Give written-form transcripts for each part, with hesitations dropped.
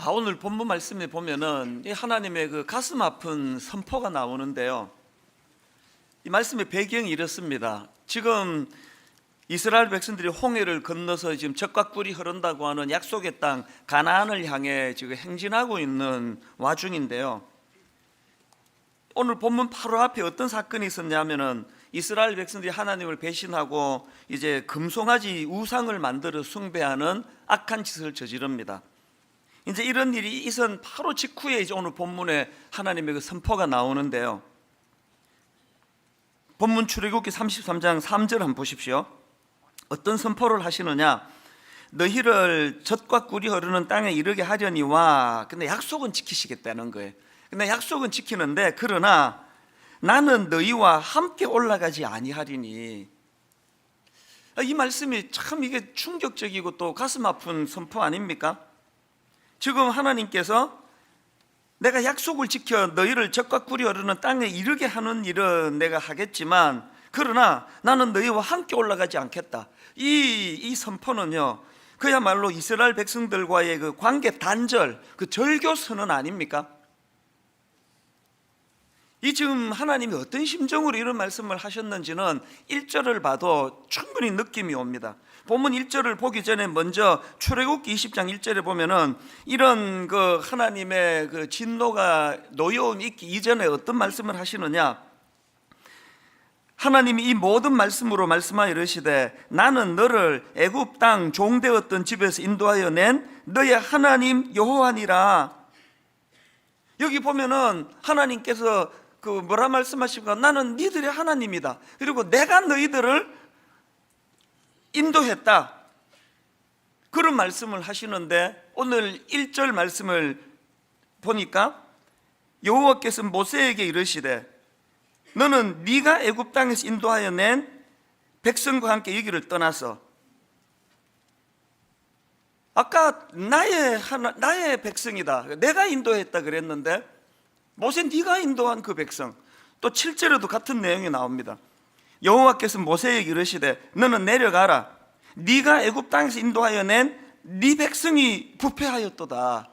오늘 본문 말씀에 보면은 이 하나님의 그 가슴 아픈 선포가 나오는데요. 이 말씀의 배경이 이렇습니다. 지금 이스라엘 백성들이 홍해를 건너서 지금 젖과 꿀이 흐른다고 하는 약속의 땅 가나안을 향해 지금 행진하고 있는 와중인데요. 오늘 본문 바로 앞에 어떤 사건이 있었냐면은 이스라엘 백성들이 하나님을 배신하고 이제 금송아지 우상을 만들어 숭배하는 악한 짓을 저지릅니다. 이제 이런 일이 있은 바로 직후에 이제 오늘 본문에 하나님의 그 선포가 나오는데요. 본문 출애굽기 33장 3절 한번 보십시오. 어떤 선포를 하시느냐? 너희를 젖과 꿀이 흐르는 땅에 이르게 하려니와. 근데 약속은 지키시겠다는 거예요. 근데 약속은 지키는데 그러나 나는 너희와 함께 올라가지 아니하리니. 이 말씀이 참 이게 충격적이고 또 가슴 아픈 선포 아닙니까? 지금 하나님께서 내가 약속을 지켜 너희를 젖과 꿀이 흐르는 땅에 이르게 하는 일은 내가 하겠지만 그러나 나는 너희와 함께 올라가지 않겠다. 이 선포는요, 그야말로 이스라엘 백성들과의 그 관계 단절, 그 절교 선언 아닙니까? 이 지금 하나님이 어떤 심정으로 이런 말씀을 하셨는지는 1절을 봐도 충분히 느낌이 옵니다. 본문 1절을 보기 전에 먼저 출애굽기 20장 1절에 보면은 이런 그 하나님의 그 진노가 노여움이 있기 이전에 어떤 말씀을 하시느냐? 하나님이 이 모든 말씀으로 말씀하여 이르시되 나는 너를 애굽 땅 종되었던 집에서 인도하여 낸 너의 하나님 여호와니라. 여기 보면은 하나님께서 그 뭐라 말씀하십니까? 나는 니들의 하나님이다. 그리고 내가 너희들을 인도했다. 그런 말씀을 하시는데 오늘 1절 말씀을 보니까 여호와께서 모세에게 이르시되 너는 네가 애굽 땅에서 인도하여 낸 백성과 함께 여기를 떠나서. 아까 나의 백성이다, 내가 인도했다 그랬는데 모세 네가 인도한 그 백성. 또 7절에도 같은 내용이 나옵니다. 여호와께서 모세에게 이르시되 너는 내려가라. 네가 애굽 땅에서 인도하여 낸 네 백성이 부패하였도다.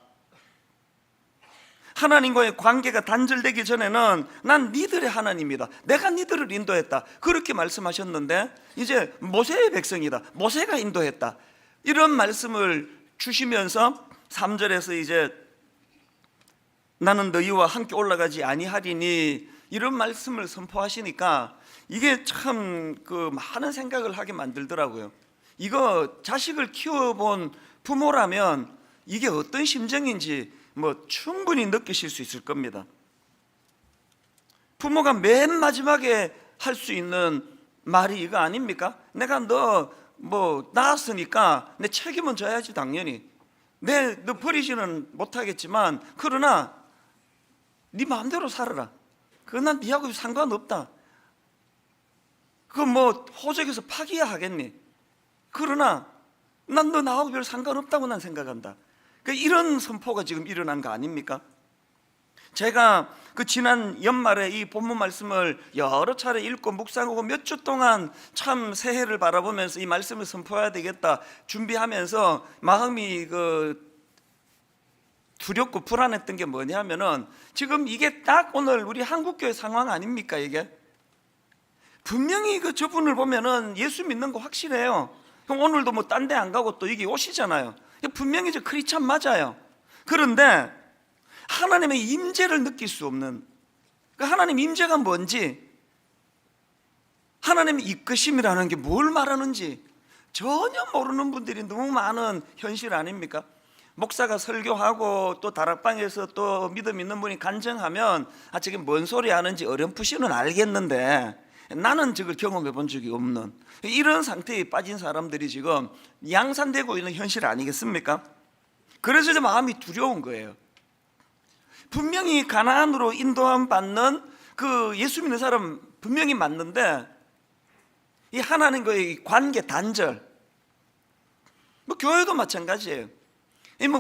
하나님과의 관계가 단절되기 전에는 난 니들의 하나님이다, 내가 니들을 인도했다, 그렇게 말씀하셨는데 이제 모세의 백성이다, 모세가 인도했다, 이런 말씀을 주시면서 3절에서 이제 나는 너희와 함께 올라가지 아니하리니 이런 말씀을 선포하시니까 이게 참 그 많은 생각을 하게 만들더라고요. 이거 자식을 키워본 부모라면 이게 어떤 심정인지 충분히 느끼실 수 있을 겁니다. 부모가 맨 마지막에 할 수 있는 말이 이거 아닙니까? 내가 너 낳았으니까 내 책임은 져야지 당연히. 너 버리지는 못하겠지만 그러나 네 마음대로 살아라. 그건 난 네하고 상관없다. 호적에서 파기야 하겠니? 그러나 난 너 나하고 별 상관없다고 난 생각한다. 이런 선포가 지금 일어난 거 아닙니까? 제가 그 지난 연말에 이 본문 말씀을 여러 차례 읽고 묵상하고 몇 주 동안 참 새해를 바라보면서 이 말씀을 선포해야 되겠다 준비하면서 마음이 두렵고 불안했던 게 뭐냐면은 지금 이게 딱 오늘 우리 한국교회 상황 아닙니까? 이게 분명히 저분을 보면은 예수 믿는 거 확실해요. 그럼 오늘도 딴 데 안 가고 또 여기 오시잖아요. 분명히 크리스찬 맞아요. 그런데 하나님의 임재를 느낄 수 없는, 하나님 임재가 뭔지, 하나님의 이끄심이라는 게 뭘 말하는지 전혀 모르는 분들이 너무 많은 현실 아닙니까? 목사가 설교하고 또 다락방에서 또 믿음 있는 분이 간증하면 저게 뭔 소리 하는지 어렴풋이는 알겠는데 나는 저걸 경험해 본 적이 없는 이런 상태에 빠진 사람들이 지금 양산되고 있는 현실 아니겠습니까? 그래서 좀 마음이 두려운 거예요. 분명히 가나안으로 인도함 받는 그 예수 믿는 사람 분명히 맞는데 이 하나님과의 관계 단절, 교회도 마찬가지예요.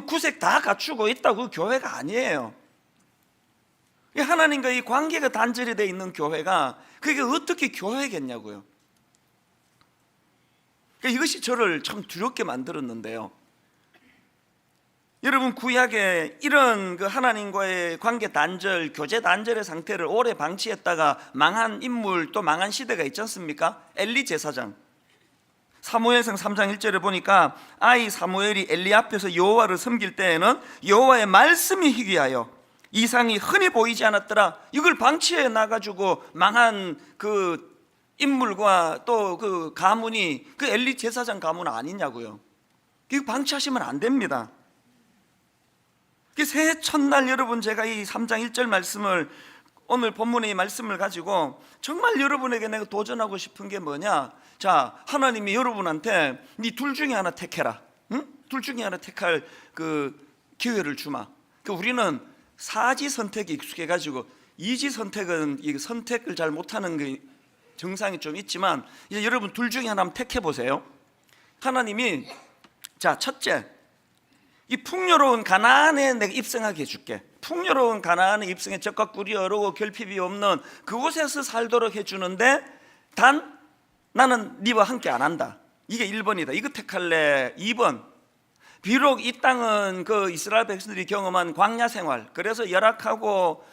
구색 다 갖추고 있다고 교회가 아니에요. 하나님과 이 관계가 단절이 되어 있는 교회가 그게 어떻게 교회겠냐고요. 이것이 저를 참 두렵게 만들었는데요. 여러분, 구약에 이런 그 하나님과의 관계 단절, 교제 단절의 상태를 오래 방치했다가 망한 인물, 또 망한 시대가 있지 않습니까? 엘리 제사장. 사무엘상 3장 1절에 보니까 아이 사무엘이 엘리 앞에서 여호와를 섬길 때에는 여호와의 말씀이 희귀하여 이상이 흔히 보이지 않았더라. 이걸 방치해 놔가지고 망한 그 인물과 또 그 가문이 그 엘리 제사장 가문 아니냐고요. 이거 방치하시면 안 됩니다. 새해 첫날 여러분, 제가 이 3장 1절 말씀을, 오늘 본문의 이 말씀을 가지고 정말 여러분에게 내가 도전하고 싶은 게 뭐냐? 자, 하나님이 여러분한테 네 둘 중에 하나 택해라. 응? 둘 중에 하나 택할 그 기회를 주마. 우리는 사지 선택에 익숙해가지고 이지 선택은 이 선택을 잘 못하는 게 정상이 좀 있지만, 이제 여러분 둘 중에 하나 한번 택해 보세요. 하나님이, 자, 첫째, 이 풍요로운 가나안에 내가 입성하게 해줄게. 풍요로운 가나안에 입성해 적과 꿀이 어르고 결핍이 없는 그곳에서 살도록 해주는데, 단 나는 네와 함께 안 한다. 이게 1번이다. 이거 택할래. 2번, 비록 이 땅은 그 이스라엘 백성들이 경험한 광야 생활, 그래서 열악하고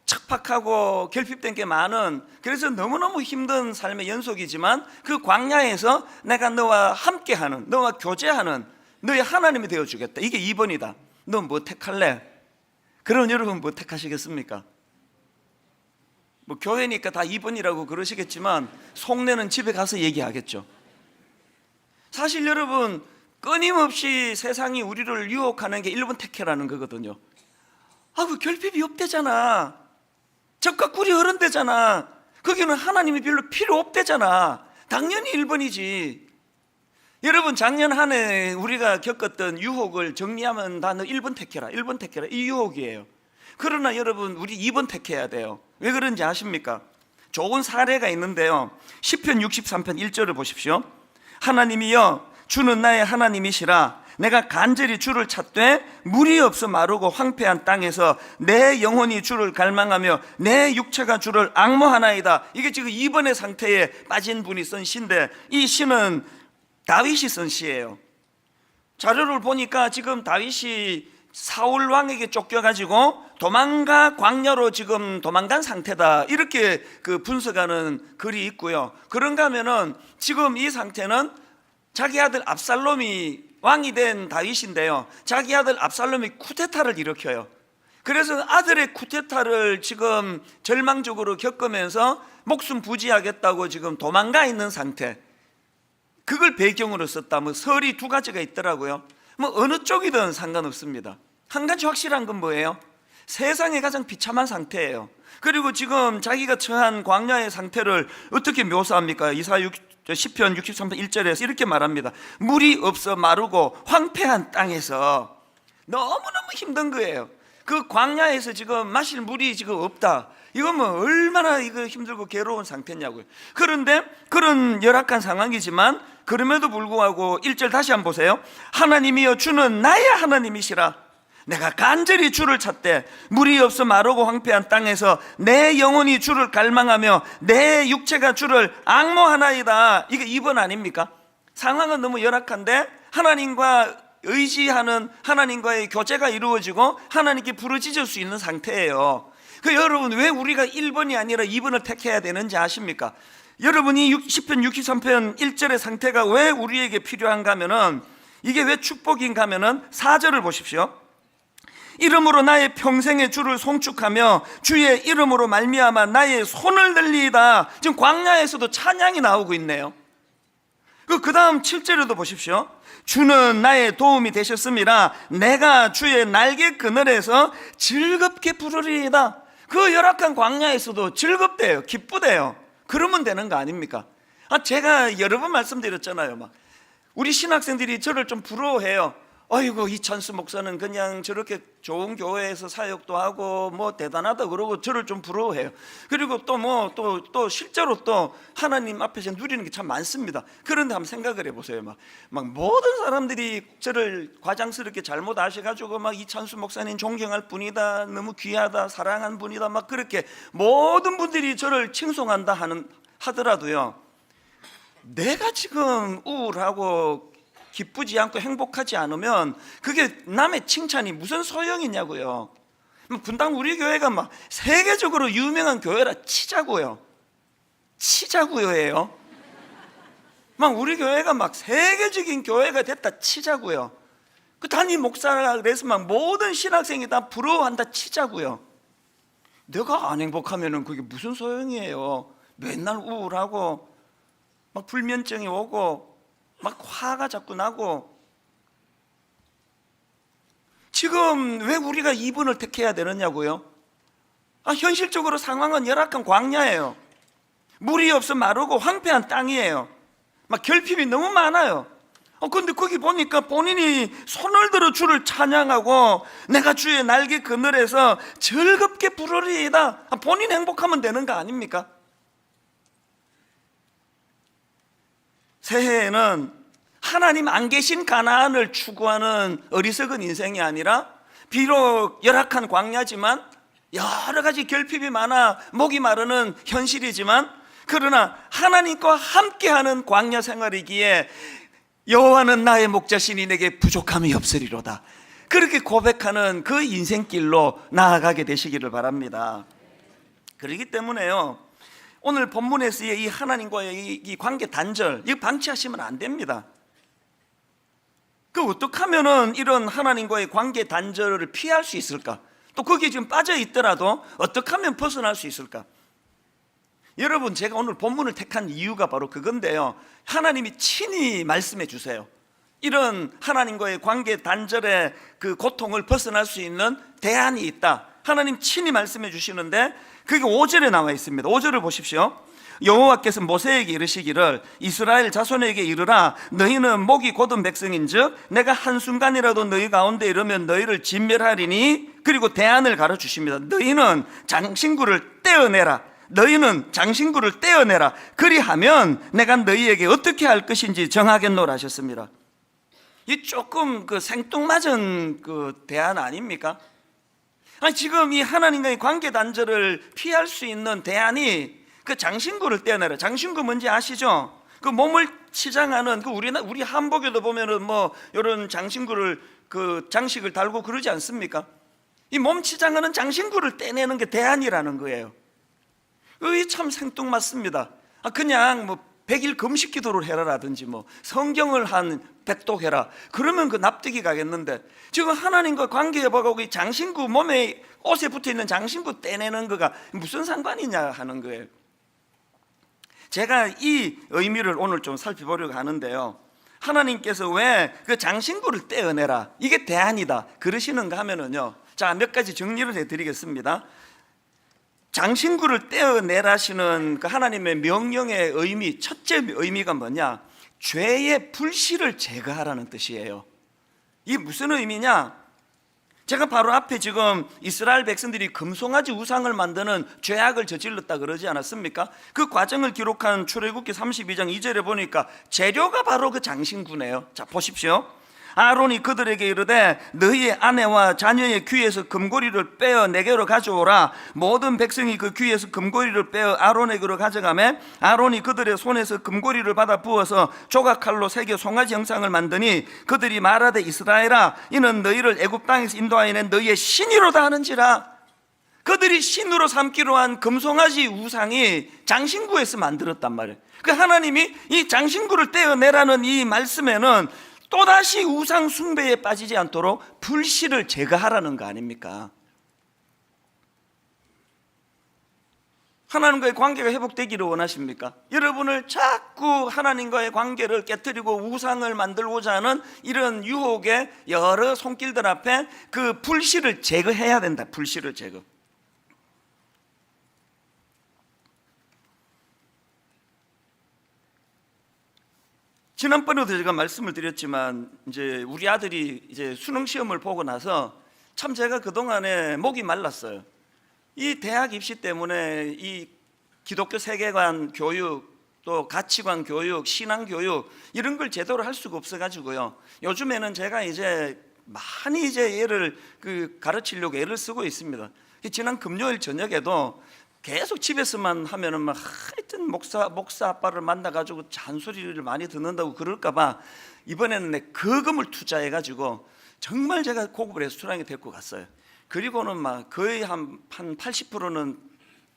척박하고 결핍된 게 많은, 그래서 너무너무 힘든 삶의 연속이지만 그 광야에서 내가 너와 함께하는, 너와 교제하는 너의 하나님이 되어주겠다. 이게 2번이다. 너 뭐 택할래? 그럼 여러분 뭐 택하시겠습니까? 뭐 교회니까 다 2번이라고 그러시겠지만 속내는 집에 가서 얘기하겠죠. 사실 여러분, 끊임없이 세상이 우리를 유혹하는 게 1번 택해라는 거거든요. 그 결핍이 없대잖아. 적과 꿀이 흐른대잖아. 거기는 하나님이 별로 필요 없대잖아. 당연히 1번이지. 여러분, 작년 한 해 우리가 겪었던 유혹을 정리하면 다 너 1번 택해라, 1번 택해라, 이 유혹이에요. 그러나 여러분, 우리 2번 택해야 돼요. 왜 그런지 아십니까? 좋은 사례가 있는데요, 시편 63편 1절을 보십시오. 하나님이여, 주는 나의 하나님이시라. 내가 간절히 주를 찾되 물이 없어 마르고 황폐한 땅에서 내 영혼이 주를 갈망하며 내 육체가 주를 앙모하나이다. 이게 지금 2번의 상태에 빠진 분이 쓴 시인데, 이 시는 다윗이 쓴 시예요. 자료를 보니까 지금 다윗이 사울 왕에게 쫓겨가지고 도망가 광야로 지금 도망간 상태다, 이렇게 그 분석하는 글이 있고요. 그런가 하면은 지금 이 상태는 자기 아들 압살롬이 왕이 된 다윗인데요, 자기 아들 압살롬이 쿠데타를 일으켜요. 그래서 아들의 쿠데타를 지금 절망적으로 겪으면서 목숨 부지하겠다고 지금 도망가 있는 상태, 그걸 배경으로 썼다. 뭐 설이 두 가지가 있더라고요. 뭐 어느 쪽이든 상관없습니다. 한 가지 확실한 건 뭐예요? 세상에 가장 비참한 상태예요. 그리고 지금 자기가 처한 광야의 상태를 어떻게 묘사합니까? 시편 63편 1절에서 이렇게 말합니다. 물이 없어 마르고 황폐한 땅에서 너무너무 힘든 거예요. 그 광야에서 지금 마실 물이 지금 없다. 이건 뭐 얼마나 이거 힘들고 괴로운 상태냐고요. 그런데 그런 열악한 상황이지만 그럼에도 불구하고 1절 다시 한번 보세요. 하나님이여, 주는 나의 하나님이시라. 내가 간절히 주를 찾되 물이 없어 마르고 황폐한 땅에서 내 영혼이 주를 갈망하며 내 육체가 주를 앙모하나이다. 이게 2번 아닙니까? 상황은 너무 열악한데 하나님과 의지하는, 하나님과의 교제가 이루어지고 하나님께 부르짖을 수 있는 상태예요. 여러분, 왜 우리가 1번이 아니라 2번을 택해야 되는지 아십니까? 여러분이 시편 63편 1절의 상태가 왜 우리에게 필요한가 하면은, 이게 왜 축복인가 하면은 4절을 보십시오. 이름으로 나의 평생의 주를 송축하며 주의 이름으로 말미암아 나의 손을 늘리이다. 지금 광야에서도 찬양이 나오고 있네요. 그 다음 7절에도 보십시오. 주는 나의 도움이 되셨음이라. 내가 주의 날개 그늘에서 즐겁게 부르리이다. 그 열악한 광야에서도 즐겁대요, 기쁘대요. 그러면 되는 거 아닙니까? 제가 여러 번 말씀드렸잖아요. 우리 신학생들이 저를 좀 부러워해요. 어이구, 이찬수 목사는 그냥 저렇게 좋은 교회에서 사역도 하고 뭐 대단하다 그러고 저를 좀 부러워해요. 그리고 또 실제로 또 하나님 앞에서 누리는 게 참 많습니다. 그런데 한번 생각을 해보세요. 막 모든 사람들이 저를 과장스럽게 잘못 아셔가지고 이찬수 목사님 존경할 분이다, 너무 귀하다, 사랑한 분이다, 그렇게 모든 분들이 저를 칭송한다 하더라도요, 내가 지금 우울하고 기쁘지 않고 행복하지 않으면 그게 남의 칭찬이 무슨 소용이냐고요. 분당 우리 교회가 막 세계적으로 유명한 교회라 치자고요. 치자고요예요. 막 우리 교회가 막 세계적인 교회가 됐다 치자고요. 그 담임 목사라 그래서 막 모든 신학생이 다 부러워한다 치자고요. 내가 안 행복하면은 그게 무슨 소용이에요. 맨날 우울하고 막 불면증이 오고 막 화가 자꾸 나고. 지금 왜 우리가 이분을 택해야 되느냐고요? 현실적으로 상황은 열악한 광야예요. 물이 없어 마르고 황폐한 땅이에요. 막 결핍이 너무 많아요. 근데 거기 보니까 본인이 손을 들어 주를 찬양하고 내가 주의 날개 그늘에서 즐겁게 부르리이다. 본인 행복하면 되는 거 아닙니까? 새해에는 하나님 안 계신 가나안을 추구하는 어리석은 인생이 아니라 비록 열악한 광야지만 여러 가지 결핍이 많아 목이 마르는 현실이지만 그러나 하나님과 함께하는 광야 생활이기에 여호와는 나의 목자시니 내게 부족함이 없으리로다. 그렇게 고백하는 그 인생길로 나아가게 되시기를 바랍니다. 그렇기 때문에요, 오늘 본문에서의 이 하나님과의 이 관계 단절, 이거 방치하시면 안 됩니다. 어떻게 하면은 이런 하나님과의 관계 단절을 피할 수 있을까? 또 거기에 지금 빠져 있더라도 어떻게 하면 벗어날 수 있을까? 여러분, 제가 오늘 본문을 택한 이유가 바로 그건데요, 하나님이 친히 말씀해 주세요. 이런 하나님과의 관계 단절의 그 고통을 벗어날 수 있는 대안이 있다. 하나님 친히 말씀해 주시는데 그게 5절에 나와 있습니다. 5절을 보십시오. 여호와께서 모세에게 이르시기를 이스라엘 자손에게 이르라 너희는 목이 곧은 백성인즉 내가 한순간이라도 너희 가운데 이르면 너희를 진멸하리니. 그리고 대안을 가르치십니다. 너희는 장신구를 떼어내라. 너희는 장신구를 떼어내라. 그리하면 내가 너희에게 어떻게 할 것인지 정하겠노라 하셨습니다. 이 조금 그 생뚱맞은 그 대안 아닙니까? 지금 이 하나님과의 관계 단절을 피할 수 있는 대안이 그 장신구를 떼어내라. 장신구 뭔지 아시죠? 그 몸을 치장하는 그 우리 한복에도 보면은 뭐 이런 장신구를 그 장식을 달고 그러지 않습니까? 이 몸 치장하는 장신구를 떼내는 게 대안이라는 거예요. 이게 참 생뚱맞습니다. 그냥 뭐 100일 금식 기도를 해라라든지 뭐 성경을 한 100독 그러면 그 납득이 가겠는데 지금 하나님과 관계해보고 이 장신구, 몸에 옷에 붙어있는 장신구 떼내는 거가 무슨 상관이냐 하는 거예요. 제가 이 의미를 오늘 좀 살펴보려고 하는데요, 하나님께서 왜 그 장신구를 떼어내라, 이게 대안이다 그러시는가 하면은요, 자, 몇 가지 정리를 해드리겠습니다. 장신구를 떼어내라시는 그 하나님의 명령의 의미, 첫째 의미가 뭐냐? 죄의 불씨를 제거하라는 뜻이에요. 이게 무슨 의미냐? 제가 바로 앞에 지금 이스라엘 백성들이 금송아지 우상을 만드는 죄악을 저질렀다 그러지 않았습니까? 그 과정을 기록한 출애굽기 32장 2절에 보니까 재료가 바로 그 장신구네요. 자, 보십시오. 아론이 그들에게 이르되 너희의 아내와 자녀의 귀에서 금고리를 빼어 내게로 가져오라. 모든 백성이 그 귀에서 금고리를 빼어 아론에게로 가져가매 아론이 그들의 손에서 금고리를 받아 부어서 조각칼로 새겨 송아지 형상을 만드니 그들이 말하되 이스라엘아 이는 너희를 애굽 땅에서 인도하여 낸 너희의 신이로다 하는지라. 그들이 신으로 삼기로 한 금송아지 우상이 장신구에서 만들었단 말이에요. 그 하나님이 이 장신구를 떼어내라는 이 말씀에는 또다시 우상 숭배에 빠지지 않도록 불씨를 제거하라는 거 아닙니까? 하나님과의 관계가 회복되기를 원하십니까? 여러분을 자꾸 하나님과의 관계를 깨뜨리고 우상을 만들고자 하는 이런 유혹의 여러 손길들 앞에 그 불씨를 제거해야 된다. 불씨를 제거. 지난번에도 제가 말씀을 드렸지만 이제 우리 아들이 이제 수능 시험을 보고 나서 참 제가 그동안에 목이 말랐어요. 이 대학 입시 때문에 이 기독교 세계관 교육, 또 가치관 교육, 신앙 교육 이런 걸 제대로 할 수가 없어 가지고요. 요즘에는 제가 이제 많이 이제 얘를 가르치려고 애를 쓰고 있습니다. 지난 금요일 저녁에도 계속 집에서만 하면은 막 하여튼 목사 아빠를 만나가지고 잔소리를 많이 듣는다고 그럴까봐 이번에는 내 거금을 투자해가지고 정말 제가 고급 레스토랑에 데리고 갔어요. 그리고는 막 거의 한 80%는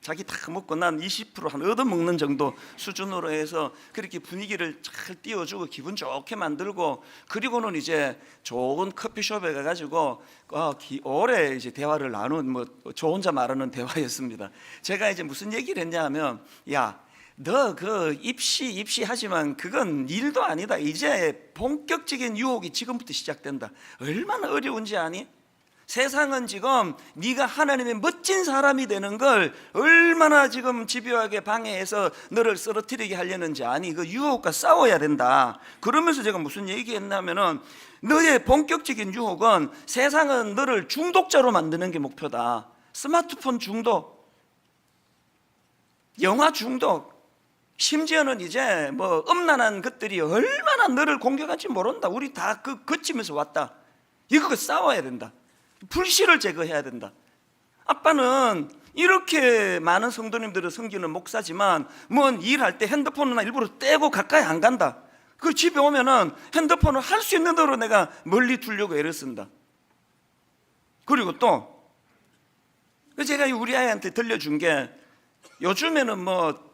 자기 다 먹고 난 20% 한 얻어먹는 정도 수준으로 해서 그렇게 분위기를 잘 띄워주고 기분 좋게 만들고, 그리고는 이제 좋은 커피숍에 가가지고 오래 이제 대화를 나눈, 뭐 저 혼자 말하는 대화였습니다. 제가 이제 무슨 얘기를 했냐 하면, 야, 너 그 입시 하지만 그건 일도 아니다. 이제 본격적인 유혹이 지금부터 시작된다. 얼마나 어려운지 아니? 세상은 지금 네가 하나님의 멋진 사람이 되는 걸 얼마나 지금 집요하게 방해해서 너를 쓰러뜨리게 하려는지 아니? 그 유혹과 싸워야 된다. 그러면서 제가 무슨 얘기했냐면은, 너의 본격적인 유혹은 세상은 너를 중독자로 만드는 게 목표다. 스마트폰 중독, 영화 중독, 심지어는 이제 뭐 음란한 것들이 얼마나 너를 공격할지 모른다. 우리 다 그 거치면서 왔다. 이거 싸워야 된다. 불씨를 제거해야 된다. 아빠는 이렇게 많은 성도님들을 섬기는 목사지만 뭔 일할 때 핸드폰을 일부러 떼고 가까이 안 간다. 그 집에 오면은 핸드폰을 할 수 있는 대로 내가 멀리 두려고 애를 쓴다. 그리고 또 제가 우리 아이한테 들려준 게, 요즘에는 뭐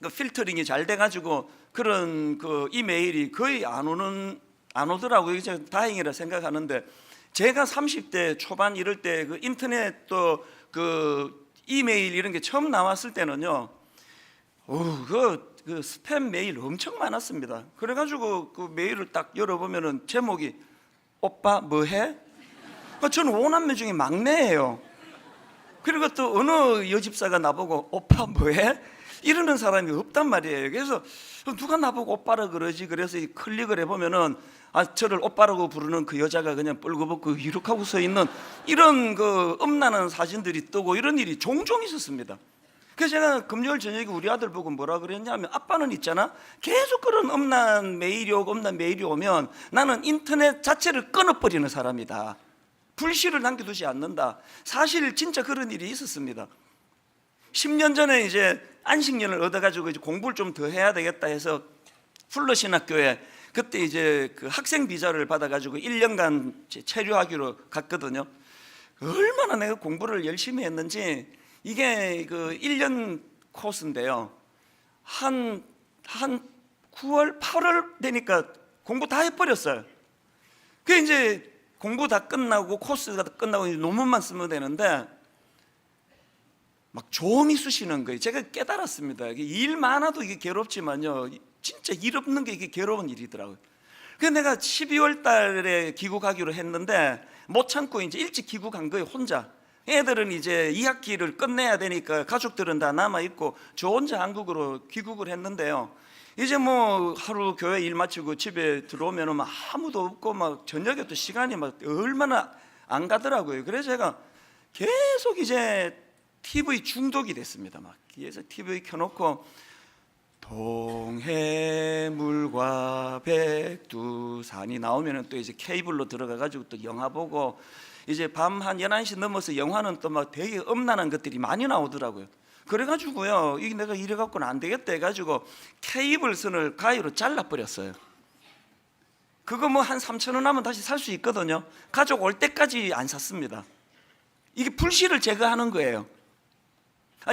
그 필터링이 잘 돼가지고 그런 그 이메일이 거의 안 오더라고요. 이제 다행이라 생각하는데, 제가 30대 초반 이럴 때 그 인터넷 또 그 이메일 이런 게 처음 나왔을 때는요, 그 스팸 메일 엄청 많았습니다. 그래가지고 그 메일을 딱 열어보면은 제목이 오빠 뭐해? 저는 5남매 중에 막내예요. 그리고 또 어느 여집사가 나보고 오빠 뭐해? 이러는 사람이 없단 말이에요. 그래서 누가 나보고 오빠라 그러지? 그래서 클릭을 해보면은 저를 오빠라고 부르는 그 여자가 그냥 뻘거벗고 이룩하고 서 있는 이런 그 음란한 사진들이 뜨고, 이런 일이 종종 있었습니다. 그래서 제가 금요일 저녁에 우리 아들 보고 뭐라 그랬냐면, 아빠는 있잖아, 계속 그런 음란 메일이 오면 나는 인터넷 자체를 끊어버리는 사람이다. 불씨를 남겨두지 않는다. 사실 진짜 그런 일이 있었습니다. 10년 전에 이제 안식년을 얻어가지고 이제 공부를 좀 더 해야 되겠다 해서 풀러신학교에 그때 이제 그 학생 비자를 받아가지고 1년간 체류하기로 갔거든요. 얼마나 내가 공부를 열심히 했는지, 이게 그 1년 코스인데요, 한 9월, 8월 되니까 공부 다 해버렸어요. 그 이제 공부 다 끝나고 코스가 끝나고 이제 논문만 쓰면 되는데 막 좀이 쑤시는 거예요. 제가 깨달았습니다. 일 많아도 이게 괴롭지만요, 진짜 일 없는 게 이게 괴로운 일이더라고요. 그래서 내가 12월 달에 귀국하기로 했는데 못 참고 이제 일찍 귀국한 거예요, 혼자. 애들은 이제 2학기를 끝내야 되니까 가족들은 다 남아있고 저 혼자 한국으로 귀국을 했는데요, 이제 뭐 하루 교회 일 마치고 집에 들어오면 막 아무도 없고 막 저녁에 또 시간이 막 얼마나 안 가더라고요. 그래서 제가 계속 이제 TV 중독이 됐습니다. 막 그래서 TV 켜놓고 동해물과 백두산이 나오면은 또 이제 케이블로 들어가가지고 또 영화 보고, 이제 밤 한 11시 넘어서 영화는 또 막 되게 음란한 것들이 많이 나오더라고요. 그래가지고요, 이게 내가 이래갖고는 안 되겠다 해가지고 케이블선을 가위로 잘라버렸어요. 그거 뭐 한 3,000원 하면 다시 살 수 있거든요. 가족 올 때까지 안 샀습니다. 이게 불씨를 제거하는 거예요.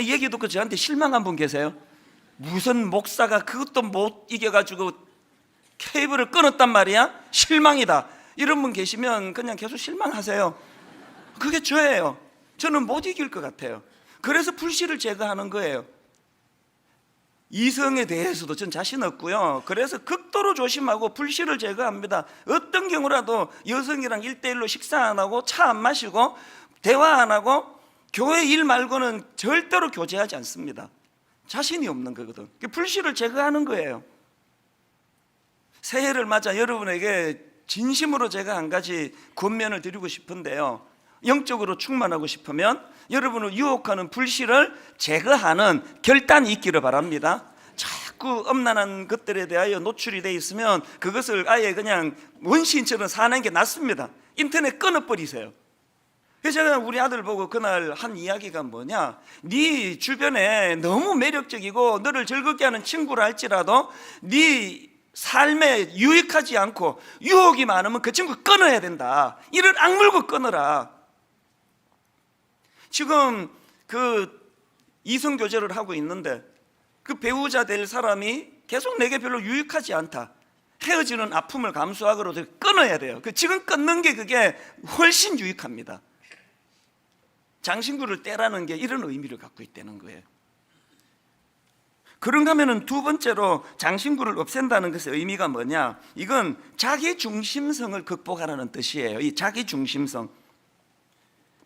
이 얘기 듣고 저한테 실망한 분 계세요? 무슨 목사가 그것도 못 이겨가지고 케이블을 끊었단 말이야? 실망이다. 이런 분 계시면 그냥 계속 실망하세요. 그게 저예요. 저는 못 이길 것 같아요. 그래서 불씨를 제거하는 거예요. 이성에 대해서도 전 자신 없고요. 그래서 극도로 조심하고 불씨를 제거합니다. 어떤 경우라도 여성이랑 1대1로 식사 안 하고 차 안 마시고 대화 안 하고 교회 일 말고는 절대로 교제하지 않습니다. 자신이 없는 거거든. 불씨를 제거하는 거예요. 새해를 맞아 여러분에게 진심으로 제가 한 가지 권면을 드리고 싶은데요, 영적으로 충만하고 싶으면 여러분을 유혹하는 불씨를 제거하는 결단이 있기를 바랍니다. 자꾸 음란한 것들에 대하여 노출이 돼 있으면 그것을 아예 그냥 원시인처럼 사는 게 낫습니다. 인터넷 끊어버리세요. 그래서 제가 우리 아들 보고 그날 한 이야기가 뭐냐, 네 주변에 너무 매력적이고 너를 즐겁게 하는 친구를 할지라도 네 삶에 유익하지 않고 유혹이 많으면 그 친구 끊어야 된다. 이를 악물고 끊어라. 지금 그 이성교제를 하고 있는데 그 배우자 될 사람이 계속 내게 별로 유익하지 않다. 헤어지는 아픔을 감수하고로 끊어야 돼요. 지금 끊는 게 그게 훨씬 유익합니다. 장신구를 떼라는 게 이런 의미를 갖고 있다는 거예요. 그런가 하면은 두 번째로 장신구를 없앤다는 것의 의미가 뭐냐, 이건 자기 중심성을 극복하라는 뜻이에요. 이 자기 중심성.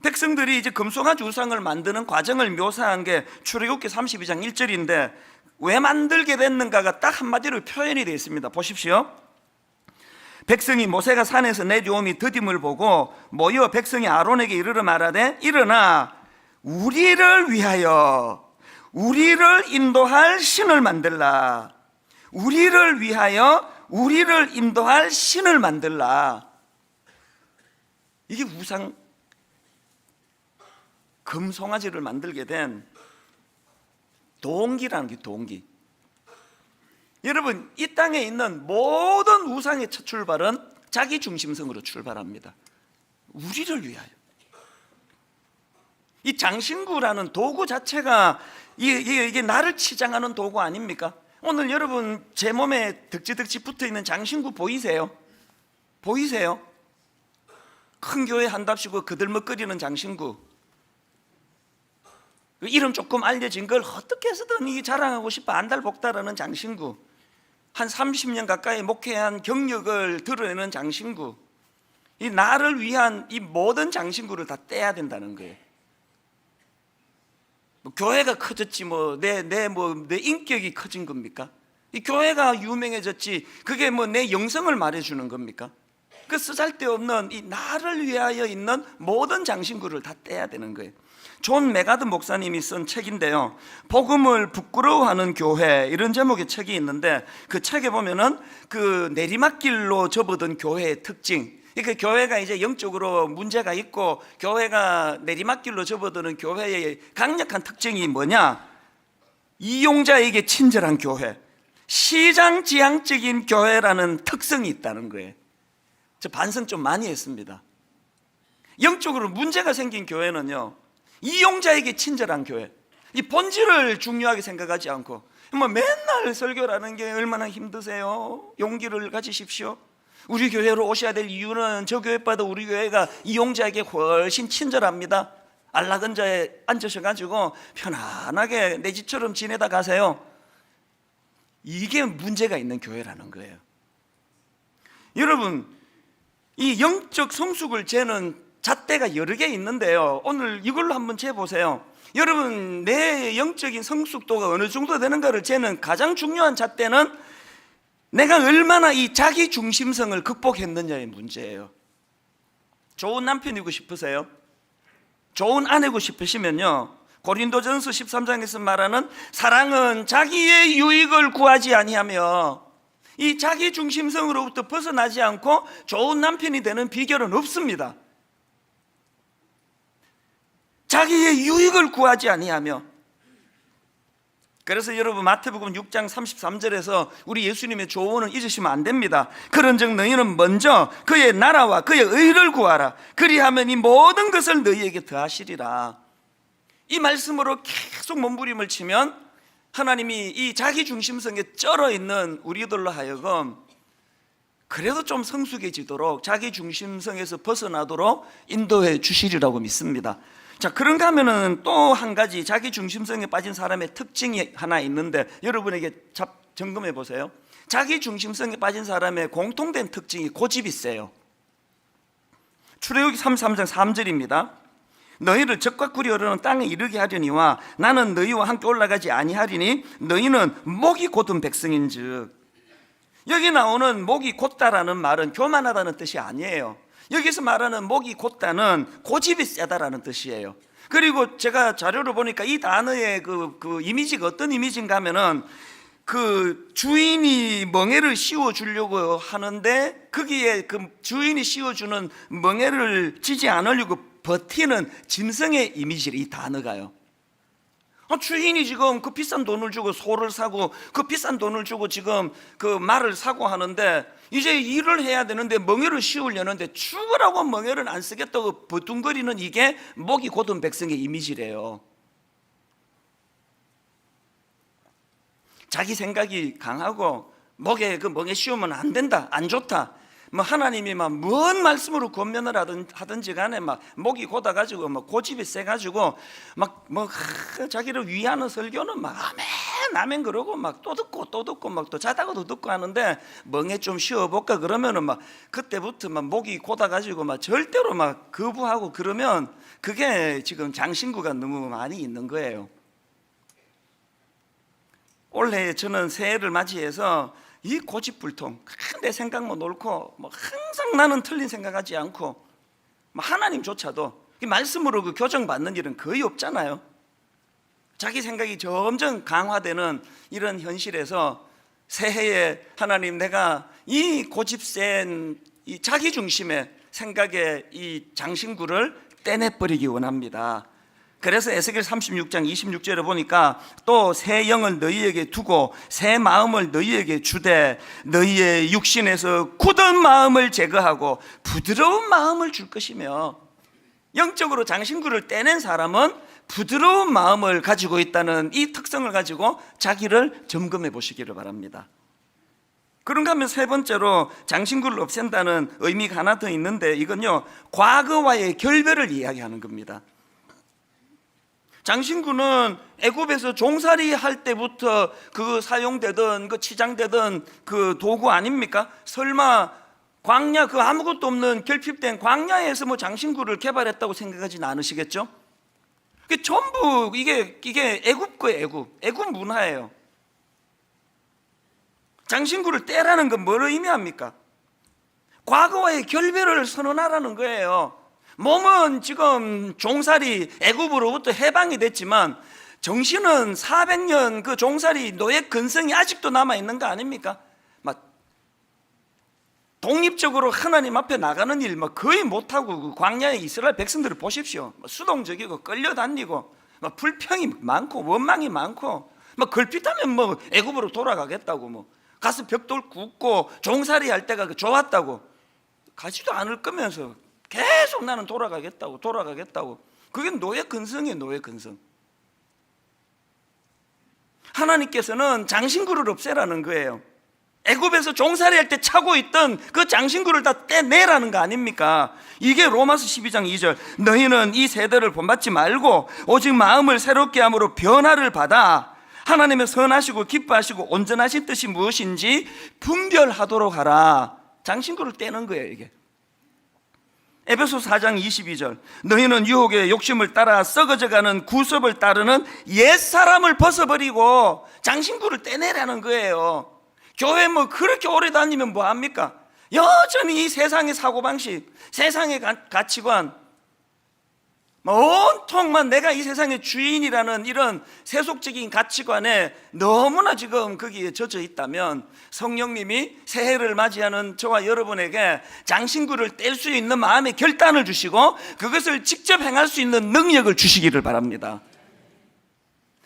백성들이 이제 금송아지 우상을 만드는 과정을 묘사한 게 출애굽기 32장 1절인데 왜 만들게 됐는가가 딱 한마디로 표현이 되어 있습니다. 보십시오. 백성이 모세가 산에서 내려오미 더딤을 보고 모여 백성이 아론에게 이르러 말하되, 일어나 우리를 위하여 우리를 인도할 신을 만들라. 우리를 위하여 우리를 인도할 신을 만들라. 이게 우상 금송아지를 만들게 된 동기라는 게 동기. 여러분, 이 땅에 있는 모든 우상의 첫 출발은 자기 중심성으로 출발합니다. 우리를 위하여. 이 장신구라는 도구 자체가 이게 나를 치장하는 도구 아닙니까? 오늘 여러분 제 몸에 덕지덕지 붙어있는 장신구 보이세요? 보이세요? 큰 교회 한답시고 그들먹거리는 장신구, 이름 조금 알려진 걸 어떻게 해서든 자랑하고 싶어 안달복달하는 장신구, 한 30년 가까이 목회한 경력을 드러내는 장신구, 이 나를 위한 이 모든 장신구를 다 떼야 된다는 거예요. 교회가 커졌지 내 인격이 커진 겁니까? 이 교회가 유명해졌지 그게 내 영성을 말해주는 겁니까? 그 쓰잘데없는 이 나를 위하여 있는 모든 장신구를 다 떼야 되는 거예요. 존 메가드 목사님이 쓴 책인데요, 복음을 부끄러워하는 교회, 이런 제목의 책이 있는데 그 책에 보면은 그 내리막길로 접어든 교회의 특징, 그 교회가 이제 영적으로 문제가 있고 교회가 내리막길로 접어드는 교회의 강력한 특징이 뭐냐, 이용자에게 친절한 교회, 시장지향적인 교회라는 특성이 있다는 거예요. 저 반성 좀 많이 했습니다. 영적으로 문제가 생긴 교회는요, 이용자에게 친절한 교회, 이 본질을 중요하게 생각하지 않고 맨날 설교라는 게 얼마나 힘드세요? 용기를 가지십시오. 우리 교회로 오셔야 될 이유는 저 교회보다 우리 교회가 이용자에게 훨씬 친절합니다. 안락원자에 앉으셔가지고 편안하게 내 집처럼 지내다 가세요. 이게 문제가 있는 교회라는 거예요. 여러분, 이 영적 성숙을 재는 잣대가 여러 개 있는데요, 오늘 이걸로 한번 재보세요. 여러분, 내 영적인 성숙도가 어느 정도 되는가를 재는 가장 중요한 잣대는 내가 얼마나 이 자기 중심성을 극복했느냐의 문제예요. 좋은 남편이고 싶으세요? 좋은 아내고 싶으시면요, 고린도전서 13장에서 말하는 사랑은 자기의 유익을 구하지 아니하며, 이 자기 중심성으로부터 벗어나지 않고 좋은 남편이 되는 비결은 없습니다. 자기의 유익을 구하지 아니하며. 그래서 여러분 마태복음 6장 33절에서 우리 예수님의 조언을 잊으시면 안 됩니다. 그런즉 너희는 먼저 그의 나라와 그의 의를 구하라. 그리하면 이 모든 것을 너희에게 더하시리라. 이 말씀으로 계속 몸부림을 치면 하나님이 이 자기 중심성에 쩔어 있는 우리들로 하여금 그래도 좀 성숙해지도록 자기 중심성에서 벗어나도록 인도해 주시리라고 믿습니다. 자, 그런가 하면은 또 한 가지 자기 중심성에 빠진 사람의 특징이 하나 있는데 여러분에게 점검해 보세요. 자기 중심성에 빠진 사람의 공통된 특징이 고집이 세요. 출애굽기 33장 3절입니다. 너희를 적과 꿀이 흐르는 땅에 이르게 하려니와 나는 너희와 함께 올라가지 아니하리니 너희는 목이 곧은 백성인즉. 여기 나오는 목이 곧다라는 말은 교만하다는 뜻이 아니에요. 여기서 말하는 목이 곧다는 고집이 세다라는 뜻이에요. 그리고 제가 자료를 보니까 이 단어의 그 이미지가 어떤 이미지인가 하면은 그 주인이 멍에를 씌워 주려고 하는데 거기에 그 주인이 씌워주는 멍에를 지지 않으려고 버티는 짐승의 이미지를 이 단어가요. 주인이 지금 그 비싼 돈을 주고 소를 사고 그 비싼 돈을 주고 지금 그 말을 사고 하는데 이제 일을 해야 되는데 멍에를 씌우려는데 죽으라고 멍에를 안 쓰겠다고 버둥거리는 이게 목이 곧은 백성의 이미지래요. 자기 생각이 강하고 목에 그 멍에 씌우면 안 된다, 안 좋다. 하나님이 막 뭔 말씀으로 권면을 하든지 간에 막 목이 곧아가지고 막 고집이 세가지고 막 자기를 위하는 설교는 막 아멘 그러고 막 또 듣고 막 또 자다가도 듣고 하는데 멍에 좀 쉬어볼까 그러면은 막 그때부터 막 목이 곧아가지고 막 절대로 막 거부하고 그러면 그게 지금 장신구가 너무 많이 있는 거예요. 올해 저는 새해를 맞이해서 이 고집불통, 내 생각만 옳고 항상 나는 틀린 생각하지 않고 하나님조차도 말씀으로 그 교정받는 일은 거의 없잖아요. 자기 생각이 점점 강화되는 이런 현실에서 새해에 하나님, 내가 이 고집센 이 자기중심의 생각의 이 장신구를 떼내버리기 원합니다. 그래서 에스겔 36장 26절에 보니까 또 새 영을 너희에게 두고 새 마음을 너희에게 주되 너희의 육신에서 굳은 마음을 제거하고 부드러운 마음을 줄 것이며, 영적으로 장신구를 떼낸 사람은 부드러운 마음을 가지고 있다는 이 특성을 가지고 자기를 점검해 보시기를 바랍니다. 그런가 하면 세 번째로 장신구를 없앤다는 의미가 하나 더 있는데, 이건요 과거와의 결별을 이야기하는 겁니다. 장신구는 애굽에서 종살이 할 때부터 그 사용되던 그 치장되던 그 도구 아닙니까? 설마 광야, 그 아무것도 없는 결핍된 광야에서 장신구를 개발했다고 생각하지는 않으시겠죠? 그게 전부 이게 애굽 거예요. 애굽 문화예요. 장신구를 떼라는 건 뭘 의미합니까? 과거와의 결별을 선언하라는 거예요. 몸은 지금 종살이 애굽으로부터 해방이 됐지만 정신은 400년 그 종살이 노예 근성이 아직도 남아있는 거 아닙니까? 독립적으로 하나님 앞에 나가는 일 거의 못하고 그 광야의 이스라엘 백성들을 보십시오. 수동적이고 끌려다니고 불평이 많고 원망이 많고 걸핏하면 애굽으로 돌아가겠다고 가서 벽돌 굽고 종살이 할 때가 좋았다고, 가지도 않을 거면서 계속 나는 돌아가겠다고. 그게 노예 근성이에요. 노예 근성. 하나님께서는 장신구를 없애라는 거예요. 애굽에서 종살이 할 때 차고 있던 그 장신구를 다 떼내라는 거 아닙니까? 이게 로마서 12장 2절 너희는 이 세대를 본받지 말고 오직 마음을 새롭게 함으로 변화를 받아 하나님의 선하시고 기뻐하시고 온전하신 뜻이 무엇인지 분별하도록 하라. 장신구를 떼는 거예요. 이게 에베소 4장 22절 너희는 유혹의 욕심을 따라 썩어져가는 구습을 따르는 옛사람을 벗어버리고 장신구를 떼내라는 거예요. 교회 그렇게 오래 다니면 뭐합니까? 여전히 이 세상의 사고방식, 세상의 가치관, 온통만 내가 이 세상의 주인이라는 이런 세속적인 가치관에 너무나 지금 거기에 젖어 있다면 성령님이 새해를 맞이하는 저와 여러분에게 장신구를 뗄 수 있는 마음의 결단을 주시고 그것을 직접 행할 수 있는 능력을 주시기를 바랍니다.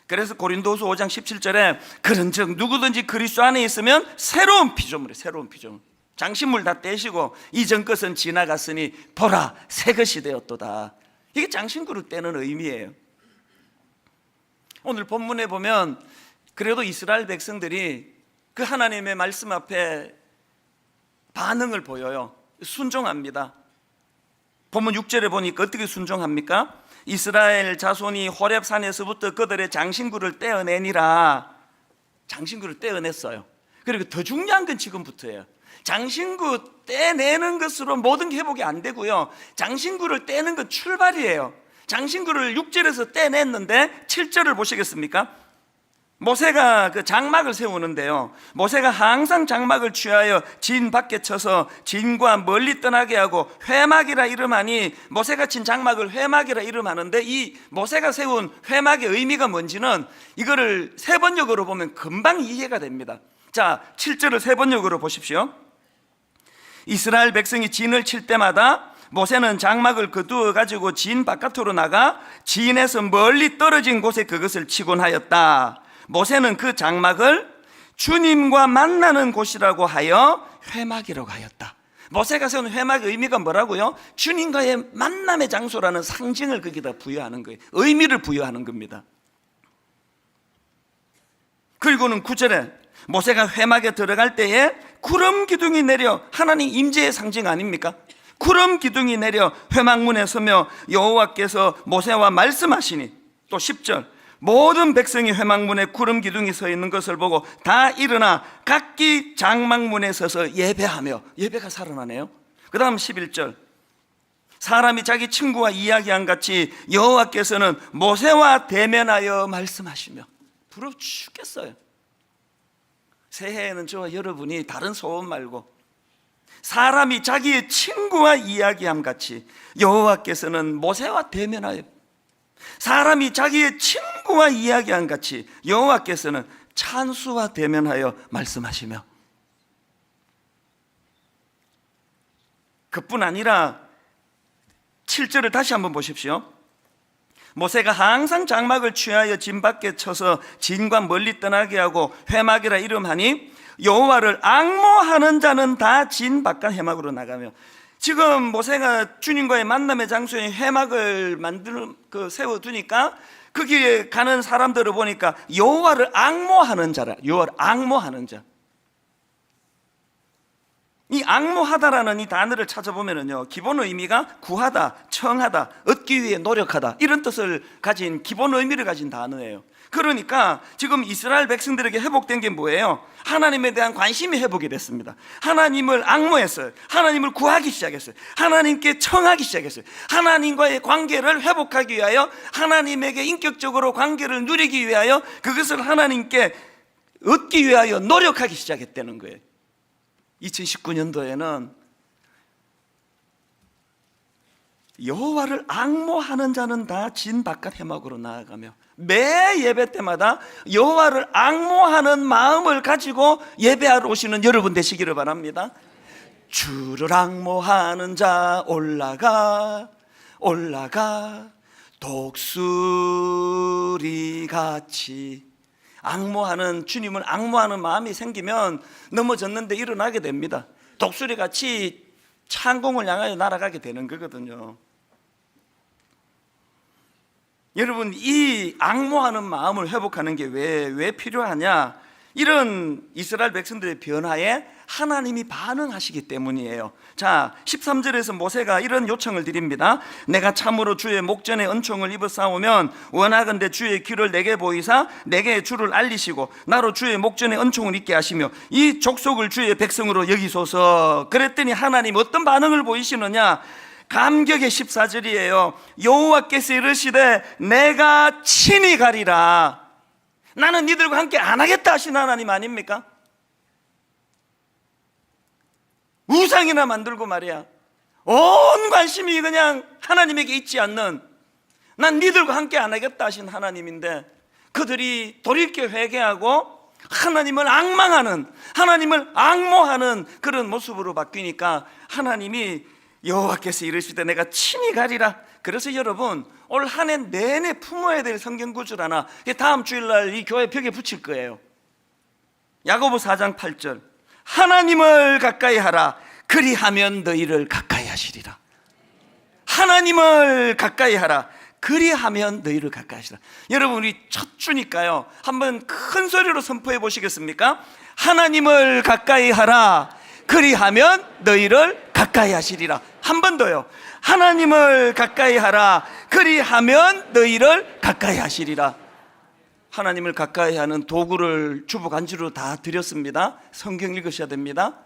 그래서 고린도후서 5장 17절에 그런즉 누구든지 그리스도 안에 있으면 새로운 피조물이에요. 새로운 피조물. 장신물 다 떼시고 이전 것은 지나갔으니 보라 새 것이 되었도다. 이게 장신구를 떼는 의미예요. 오늘 본문에 보면 그래도 이스라엘 백성들이 그 하나님의 말씀 앞에 반응을 보여요. 순종합니다. 본문 6절에 보니까 어떻게 순종합니까? 이스라엘 자손이 호렙산에서부터 그들의 장신구를 떼어내니라. 장신구를 떼어냈어요. 그리고 더 중요한 건 지금부터예요. 장신구 떼내는 것으로 모든 게 회복이 안 되고요, 장신구를 떼는 건 출발이에요. 장신구를 6절에서 떼냈는데 7절을 보시겠습니까? 모세가 그 장막을 세우는데요, 모세가 항상 장막을 취하여 진 밖에 쳐서 진과 멀리 떠나게 하고 회막이라 이름하니, 모세가 친 장막을 회막이라 이름하는데 이 모세가 세운 회막의 의미가 뭔지는 이거를 세번역으로 보면 금방 이해가 됩니다. 자, 7절을 세번역으로 보십시오. 이스라엘 백성이 진을 칠 때마다 모세는 장막을 거두어 가지고 진 바깥으로 나가 진에서 멀리 떨어진 곳에 그것을 치곤 하였다. 모세는 그 장막을 주님과 만나는 곳이라고 하여 회막이라고 하였다. 모세가 세운 회막의 의미가 뭐라고요? 주님과의 만남의 장소라는 상징을 거기다 부여하는 거예요. 의미를 부여하는 겁니다. 그리고는 9절에 모세가 회막에 들어갈 때에 구름 기둥이 내려, 하나님 임재의 상징 아닙니까? 구름 기둥이 내려 회막문에 서며 여호와께서 모세와 말씀하시니, 또 10절 모든 백성이 회막문에 구름 기둥이 서 있는 것을 보고 다 일어나 각기 장막문에 서서 예배하며, 예배가 살아나네요. 그 다음 11절 사람이 자기 친구와 이야기한 같이 여호와께서는 모세와 대면하여 말씀하시며. 부러워 죽겠어요. 새해에는 저와 여러분이 다른 소원 말고 사람이 자기의 친구와 이야기함 같이 여호와께서는 모세와 대면하여, 사람이 자기의 친구와 이야기한 같이 여호와께서는 찬수와 대면하여 말씀하시며. 그뿐 아니라 7절을 다시 한번 보십시오. 모세가 항상 장막을 취하여 진 밖에 쳐서 진과 멀리 떠나게 하고 회막이라 이름하니 여호와를 앙모하는 자는 다 진 바깥 회막으로 나가며. 지금 모세가 주님과의 만남의 장소에 회막을 세워두니까 거기에 가는 사람들을 보니까 여호와를 앙모하는 자라. 여호와를 앙모하는 자. 이 앙모하다라는 이 단어를 찾아보면요, 기본 의미가 구하다, 청하다, 얻기 위해 노력하다, 이런 뜻을 가진, 기본 의미를 가진 단어예요. 그러니까 지금 이스라엘 백성들에게 회복된 게 뭐예요? 하나님에 대한 관심이 회복이 됐습니다. 하나님을 앙모했어요. 하나님을 구하기 시작했어요. 하나님께 청하기 시작했어요. 하나님과의 관계를 회복하기 위하여, 하나님에게 인격적으로 관계를 누리기 위하여, 그것을 하나님께 얻기 위하여 노력하기 시작했다는 거예요. 2019년도에는 여호와를 앙모하는 자는 다 진 바깥 회막으로 나아가며, 매 예배 때마다 여호와를 앙모하는 마음을 가지고 예배하러 오시는 여러분 되시기를 바랍니다. 주를 앙모하는 자 올라가 올라가 독수리같이. 앙모하는, 주님을 앙모하는 마음이 생기면 넘어졌는데 일어나게 됩니다. 독수리같이 창공을 향하여 날아가게 되는 거거든요. 여러분, 이 앙모하는 마음을 회복하는 게 왜 필요하냐? 이런 이스라엘 백성들의 변화에 하나님이 반응하시기 때문이에요. 자, 13절에서 모세가 이런 요청을 드립니다. 내가 참으로 주의 목전에 은총을 입어 싸우면 원하건대 주의 길을 내게 보이사 내게 주를 알리시고 나로 주의 목전에 은총을 입게 하시며 이 족속을 주의 백성으로 여기소서. 그랬더니 하나님 어떤 반응을 보이시느냐? 감격의 14절이에요. 여호와께서 이르시되 내가 친히 가리라. 나는 니들과 함께 안 하겠다 하신 하나님 아닙니까? 우상이나 만들고 말이야, 온 관심이 그냥 하나님에게 있지 않는, 난 니들과 함께 안 하겠다 하신 하나님인데, 그들이 돌이켜 회개하고 하나님을 앙망하는, 하나님을 앙모하는 그런 모습으로 바뀌니까 하나님이 여호와께서 이르시되 내가 친히 가리라. 그래서 여러분, 올 한 해 내내 품어야 될 성경 구절 하나 다음 주일날 이 교회 벽에 붙일 거예요. 야고보 4장 8절 하나님을 가까이 하라. 그리하면 너희를 가까이 하시리라. 하나님을 가까이 하라. 그리하면 너희를 가까이 하시라. 여러분, 우리 첫 주니까요, 한번 큰 소리로 선포해 보시겠습니까? 하나님을 가까이 하라. 그리하면 너희를 가까이 하시리라. 한 번 더요. 하나님을 가까이 하라. 그리하면 너희를 가까이 하시리라. 하나님을 가까이 하는 도구를 주보간주로 다 드렸습니다. 성경 읽으셔야 됩니다.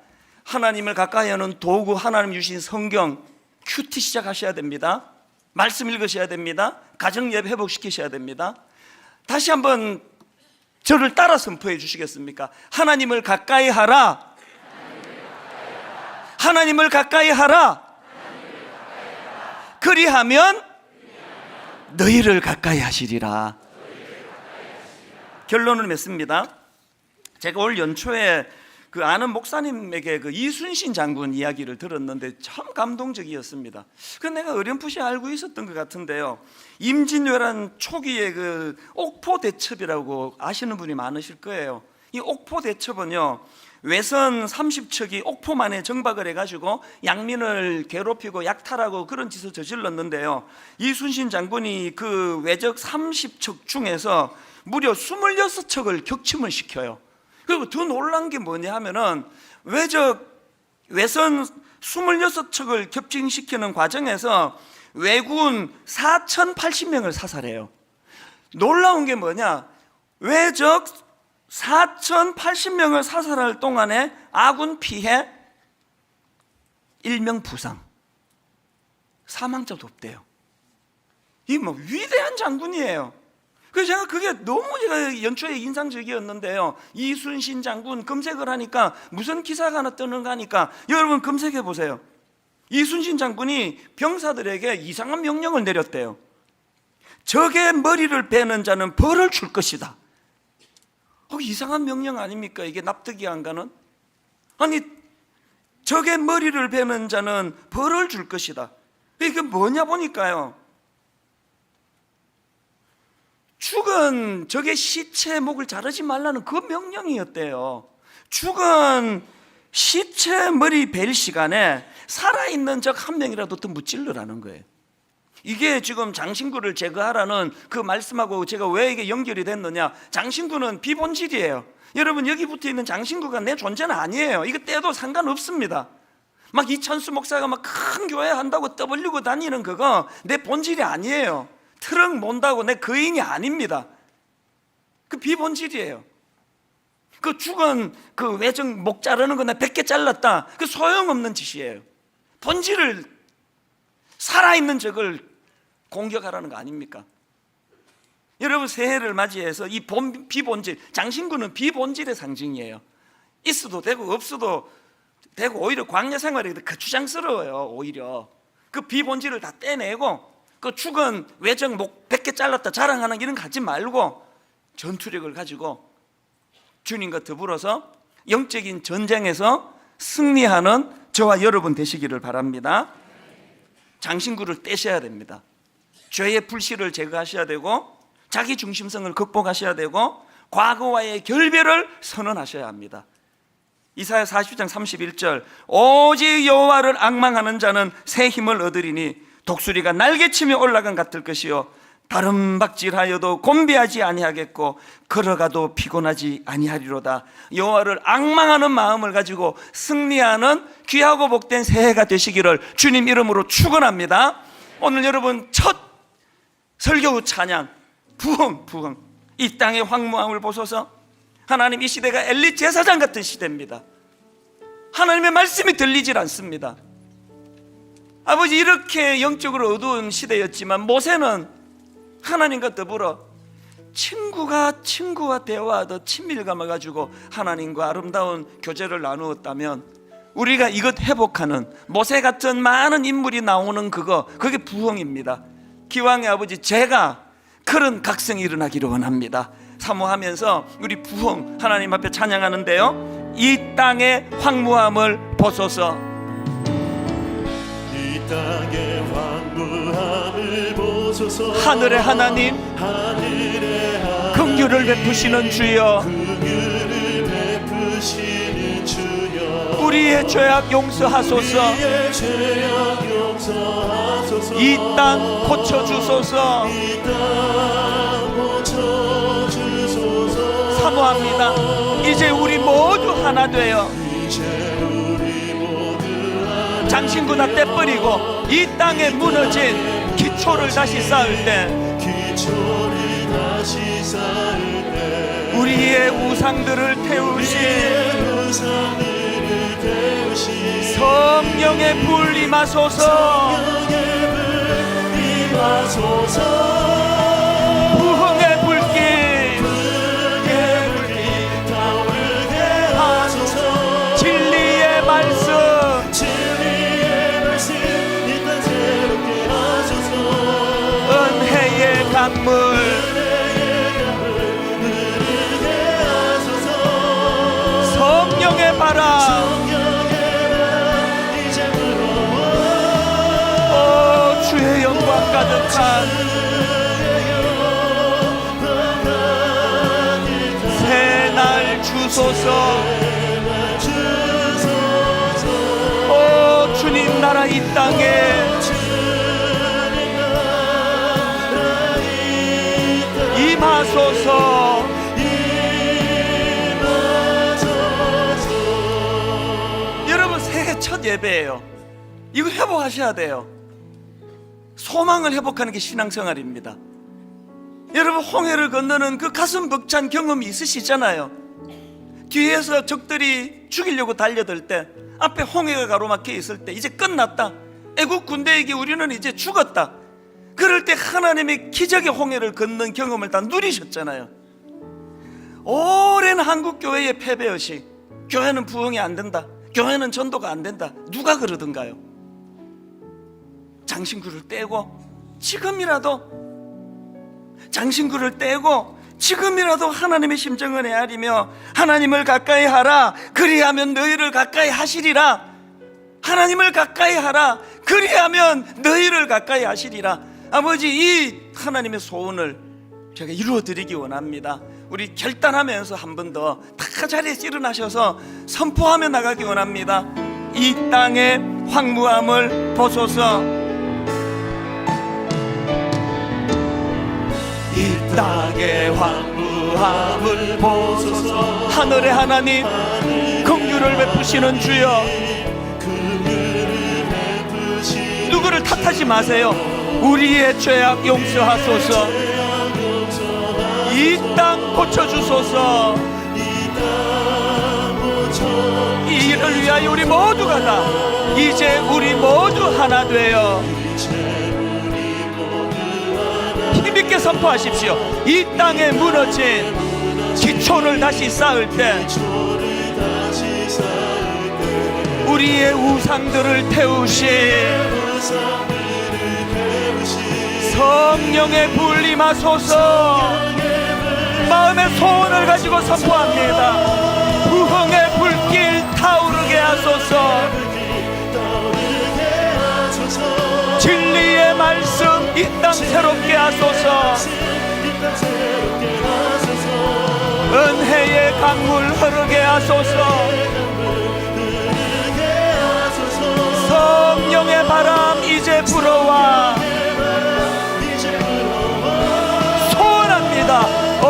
하나님을 가까이 하는 도구, 하나님 주신 성경 큐티 시작하셔야 됩니다. 말씀 읽으셔야 됩니다. 가정 예배 회복시키셔야 됩니다. 다시 한번 저를 따라 선포해 주시겠습니까? 하나님을 가까이 하라. 하나님을 가까이 하라. 그리하면 너희를 가까이 하시리라. 결론을 맺습니다. 제가 올 연초에 그 아는 목사님에게 그 이순신 장군 이야기를 들었는데 참 감동적이었습니다. 그 내가 어렴풋이 알고 있었던 것 같은데요. 임진왜란 초기에 그 옥포대첩이라고 아시는 분이 많으실 거예요. 이 옥포대첩은요, 외선 30척이 옥포만에 정박을 해가지고 양민을 괴롭히고 약탈하고 그런 짓을 저질렀는데요. 이순신 장군이 그 외적 30척 중에서 무려 26척을 격침을 시켜요. 그리고 더 놀란 게 뭐냐 하면은 외선 26척을 격침시키는 과정에서 왜군 4,080명을 사살해요. 놀라운 게 뭐냐, 외적 4,080명을 사살할 동안에 아군 피해 1명 부상, 사망자도 없대요. 이 뭐 위대한 장군이에요. 그래서 제가 그게 너무 제가 연초에 인상적이었는데요. 이순신 장군 검색을 하니까 무슨 기사가 하나 뜨는가 하니까 여러분 검색해 보세요. 이순신 장군이 병사들에게 이상한 명령을 내렸대요. 적의 머리를 베는 자는 벌을 줄 것이다. 이상한 명령 아닙니까? 이게 납득이 안 가는? 아니, 적의 머리를 베는 자는 벌을 줄 것이다. 이게 뭐냐 보니까요, 죽은 적의 시체 목을 자르지 말라는 그 명령이었대요. 죽은 시체 머리 벨 시간에 살아있는 적 한 명이라도 더 무찔러라는 거예요. 이게 지금 장신구를 제거하라는 그 말씀하고 제가 왜 이게 연결이 됐느냐, 장신구는 비본질이에요. 여러분, 여기 붙어 있는 장신구가 내 존재는 아니에요. 이거 떼도 상관없습니다. 막 이찬수 목사가 막 큰 교회 한다고 떠벌리고 다니는 그거 내 본질이 아니에요. 트럭 몬다고 내 거인이 아닙니다. 그 비본질이에요. 그 죽은 그 외적 목 자르는 거 내 100개 잘랐다, 그 소용없는 짓이에요. 본질을, 살아있는 적을 공격하라는 거 아닙니까? 여러분, 새해를 맞이해서 이 비본질, 장신구는 비본질의 상징이에요. 있어도 되고 없어도 되고 오히려 광야 생활이 그 주장스러워요. 오히려 그 비본질을 다 떼내고 그 죽은 외적 목 100개 잘랐다 자랑하는 이런 거 하지 말고 전투력을 가지고 주님과 더불어서 영적인 전쟁에서 승리하는 저와 여러분 되시기를 바랍니다. 장신구를 떼셔야 됩니다. 죄의 불씨를 제거하셔야 되고 자기 중심성을 극복하셔야 되고 과거와의 결별을 선언하셔야 합니다. 이사야 40장 31절, 오직 여호와를 앙망하는 자는 새 힘을 얻으리니 독수리가 날개치며 올라간 같을 것이요 다름박질하여도 곤비하지 아니하겠고 걸어가도 피곤하지 아니하리로다. 여호와를 앙망하는 마음을 가지고 승리하는 귀하고 복된 새해가 되시기를 주님 이름으로 축원합니다. 오늘 여러분 첫 설교 찬양, 부흥. 이 땅의 황무함을 보소서. 하나님, 이 시대가 엘리 제사장 같은 시대입니다. 하나님의 말씀이 들리질 않습니다. 아버지, 이렇게 영적으로 어두운 시대였지만 모세는 하나님과 더불어 친구와 대화하듯 친밀감을 가지고 하나님과 아름다운 교제를 나누었다면 우리가 이것 회복하는 모세 같은 많은 인물이 나오는 그게 부흥입니다. 기왕의 아버지, 제가 그런 각성이 일어나기를 원합니다. 사모하면서 우리 부흥 하나님 앞에 찬양하는데요, 이 땅의 황무함을 보소서. 이 땅의 황무함을 보소서. 하늘의 하나님, 긍휼을 베푸시는 주여, 우리의 죄악 용서하소서. 이 땅 고쳐주소서. 사모합니다. 이제 우리 모두 하나 되어 장신구나 떼버리고 이 땅에 무너진 기초를 다시 쌓을 때 우리의 우상들을 태우신 성령의 불 임하소서. 부흥의 불길 진리의 말씀 은혜의 강물 성령의 바 영광 가득한 새날 주소서. 오 주님 나라 이 땅에 임하소서. 여러분 새해 첫 예배예요. 이거 회복하셔야 돼요. 소망을 회복하는 게 신앙생활입니다. 여러분 홍해를 건너는 그 가슴 벅찬 경험이 있으시잖아요. 뒤에서 적들이 죽이려고 달려들 때, 앞에 홍해가 가로막혀 있을 때 이제 끝났다, 애국 군대에게 우리는 이제 죽었다, 그럴 때 하나님의 기적의 홍해를 걷는 경험을 다 누리셨잖아요. 오랜 한국교회의 패배의식, 교회는 부흥이 안 된다, 교회는 전도가 안 된다, 누가 그러던가요? 장신구를 떼고 지금이라도 하나님의 심정을 헤아리며 하나님을 가까이 하라, 그리하면 너희를 가까이 하시리라. 하나님을 가까이 하라, 그리하면 너희를 가까이 하시리라. 아버지, 이 하나님의 소원을 제가 이루어드리기 원합니다. 우리 결단하면서 한 번 더 다 자리에서 일어나셔서 선포하며 나가기 원합니다. 이 땅의 황무함을 보소서. 이 땅의 황무함을 보소서. 하늘의 하나님, 긍휼을 베푸시는 주여, 누구를 탓하지 마세요. 우리의 죄악 용서하소서. 이 땅 고쳐주소서. 이 일을 위하여 우리 모두가 다 이제 우리 모두 하나 되어 힘있게 선포하십시오. 이 땅에 무너진 기초를 다시 쌓을 때, 우리의 우상들을 태우신 성령의 불 임하소서. 마음의 소원을 가지고 선포합니다. 부흥의 불길 타오르게 하소서. 진리의 말씀 이 땅 새롭게 하소서. 은혜의 강물 흐르게 하소서. 성령의 바람 이제 불어와. 소원합니다. 오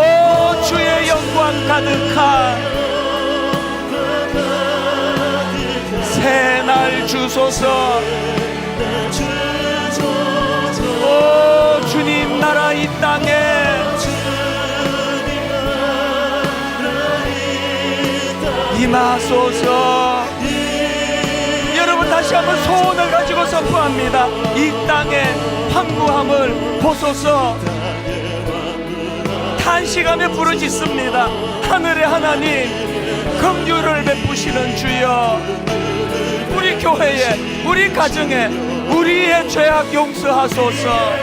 주의 영광 가득한 새날 주소서. 오 주님 나라 이 땅에 임하소서. 여러분 다시 한번 소원을 가지고 선포합니다. 이 땅의 황무함을 보소서. 탄식하며 부르짖습니다. 하늘의 하나님, 긍휼을 베푸시는 주여, 우리 교회에, 우리 가정에 우리의 죄악 용서하소서.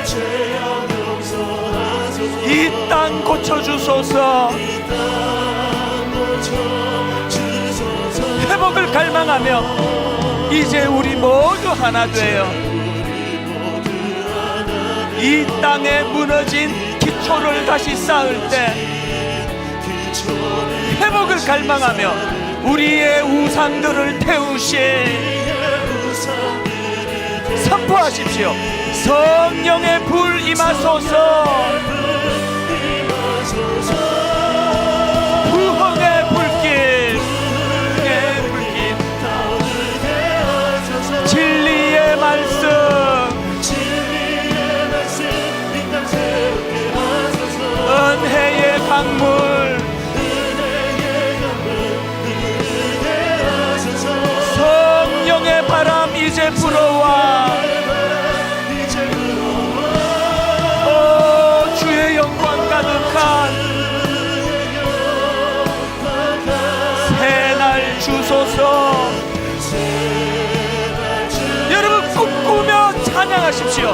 이 땅 고쳐주소서. 회복을 갈망하며 이제 우리 모두 하나 되어 이 땅에 무너진 기초를 다시 쌓을 때, 회복을 갈망하며 우리의 우상들을 태우신, 선포하십시오. 성령의 불 임하소서. 부흥의 불길, 진리의 말씀, 은혜의 강물, 성령의 바람 이제 불어와. 오 주의 영광 가득한 새날 주소서. 여러분 꿈꾸며 찬양하십시오.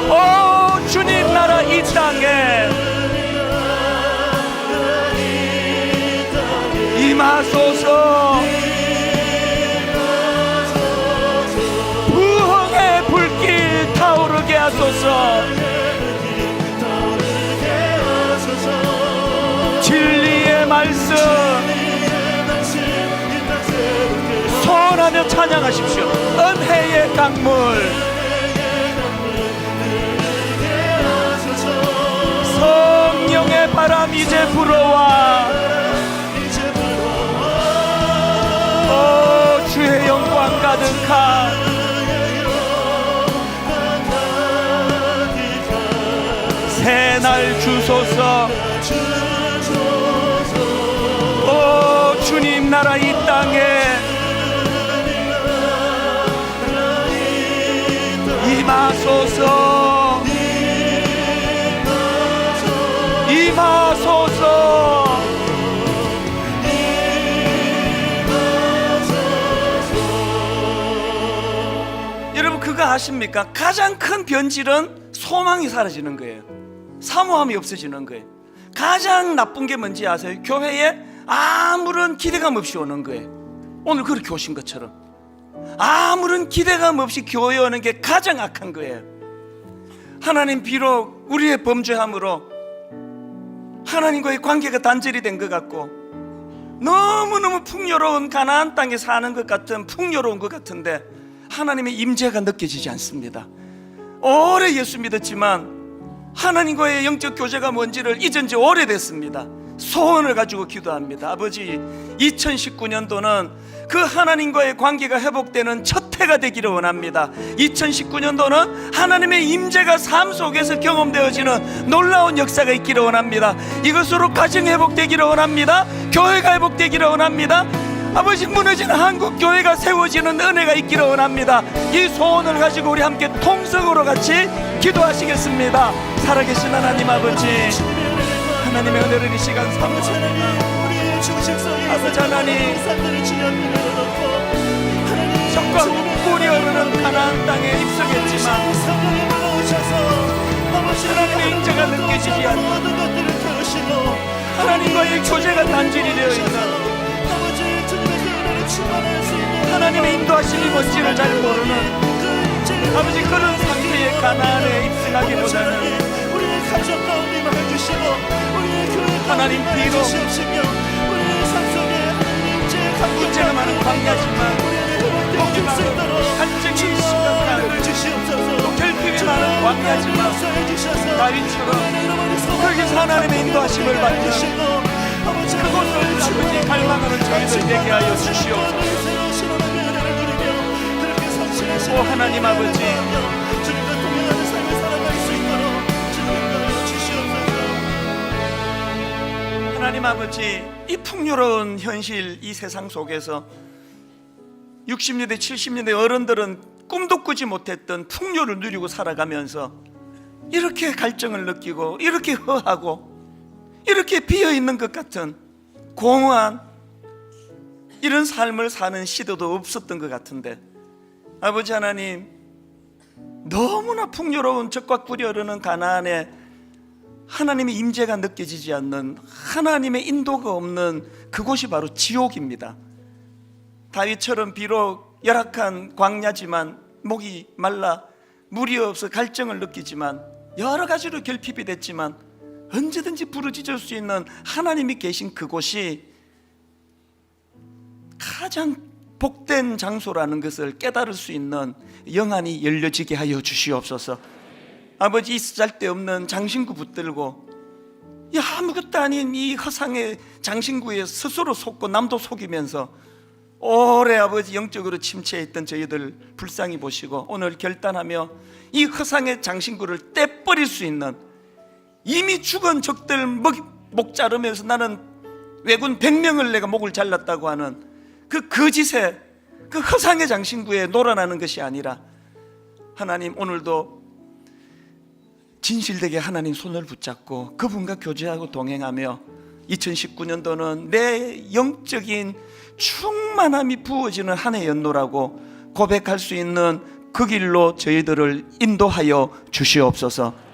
오 주님 나라 이 땅에 임하소서. 부흥의 불길 타오르게 하소서. 찬양하십시오. 은혜의 강물, 성령의 바람 이제 불어와. 오, 주의 영광 가득한 새날 주소서. 오, 주님 나라 이 땅에 임하소서, 임하소서. 여러분 그거 아십니까? 가장 큰 변질은 소망이 사라지는 거예요. 사모함이 없어지는 거예요. 가장 나쁜 게 뭔지 아세요? 교회에 아무런 기대감 없이 오는 거예요. 오늘 그렇게 오신 것처럼 아무런 기대감 없이 교회에 오는 게 가장 악한 거예요. 하나님 비록 우리의 범죄함으로 하나님과의 관계가 단절이 된 것 같고 너무너무 풍요로운 가나안 땅에 사는 것 같은 풍요로운 것 같은데 하나님의 임재가 느껴지지 않습니다. 오래 예수 믿었지만 하나님과의 영적 교제가 뭔지를 잊은 지 오래됐습니다. 소원을 가지고 기도합니다. 아버지, 2019년도는 그 하나님과의 관계가 회복되는 첫 해가 되기를 원합니다. 2019년도는 하나님의 임재가 삶 속에서 경험되어지는 놀라운 역사가 있기를 원합니다. 이것으로 가정이 회복되기를 원합니다. 교회가 회복되기를 원합니다. 아버지, 무너지는 한국 교회가 세워지는 은혜가 있기를 원합니다. 이 소원을 가지고 우리 함께 통성으로 같이 기도하시겠습니다. 살아계신 하나님 아버지, 하나님의 은혜를 이 시간 삼으십니다. 아버지 하나님, 적과 꿀이 흐르는 가나안 땅에 입성했지만 하나님의 임재가 느껴지지 않는, 하나님과의 교제가 단절이 되어 있는, 하나님의 인도하심이 뭔지를 잘 모르는 아버지, 그런 상태의 가나안에 입성하기보다는 하나님 비록 문제가 많은 광야지만 복이 많은 한적이 심각한 또 결핍이 많은 광야지만 다윗처럼 거기서 하나님의 인도하심을 받는 그곳을 아버지 갈망하는 저희들 되게 하여 주시옵소서. 오 하나님 아버지, 하나님 아버지, 이 풍요로운 현실, 이 세상 속에서 60년대 70년대 어른들은 꿈도 꾸지 못했던 풍요를 누리고 살아가면서 이렇게 갈증을 느끼고 이렇게 허하고 이렇게 비어있는 것 같은 공허한 이런 삶을 사는 시대도 없었던 것 같은데, 아버지 하나님, 너무나 풍요로운 적과 꿀이 흐르는 가나안에 하나님의 임재가 느껴지지 않는, 하나님의 인도가 없는 그곳이 바로 지옥입니다. 다윗처럼 비록 열악한 광야지만 목이 말라 물이 없어 갈증을 느끼지만 여러 가지로 결핍이 됐지만 언제든지 부르짖을 수 있는 하나님이 계신 그곳이 가장 복된 장소라는 것을 깨달을 수 있는 영안이 열려지게 하여 주시옵소서. 아버지, 이 쓰잘데없는 장신구 붙들고 아무것도 아닌 이 허상의 장신구에 스스로 속고 남도 속이면서 오래 아버지 영적으로 침체했던 저희들 불쌍히 보시고 오늘 결단하며 이 허상의 장신구를 떼버릴 수 있는, 이미 죽은 적들 목 자르면서 나는 왜군 100명을 내가 목을 잘랐다고 하는 그 거짓의 그 허상의 장신구에 놀아나는 것이 아니라 하나님, 오늘도 진실되게 하나님 손을 붙잡고 그분과 교제하고 동행하며 2019년도는 내 영적인 충만함이 부어지는 한 해였노라고 고백할 수 있는 그 길로 저희들을 인도하여 주시옵소서.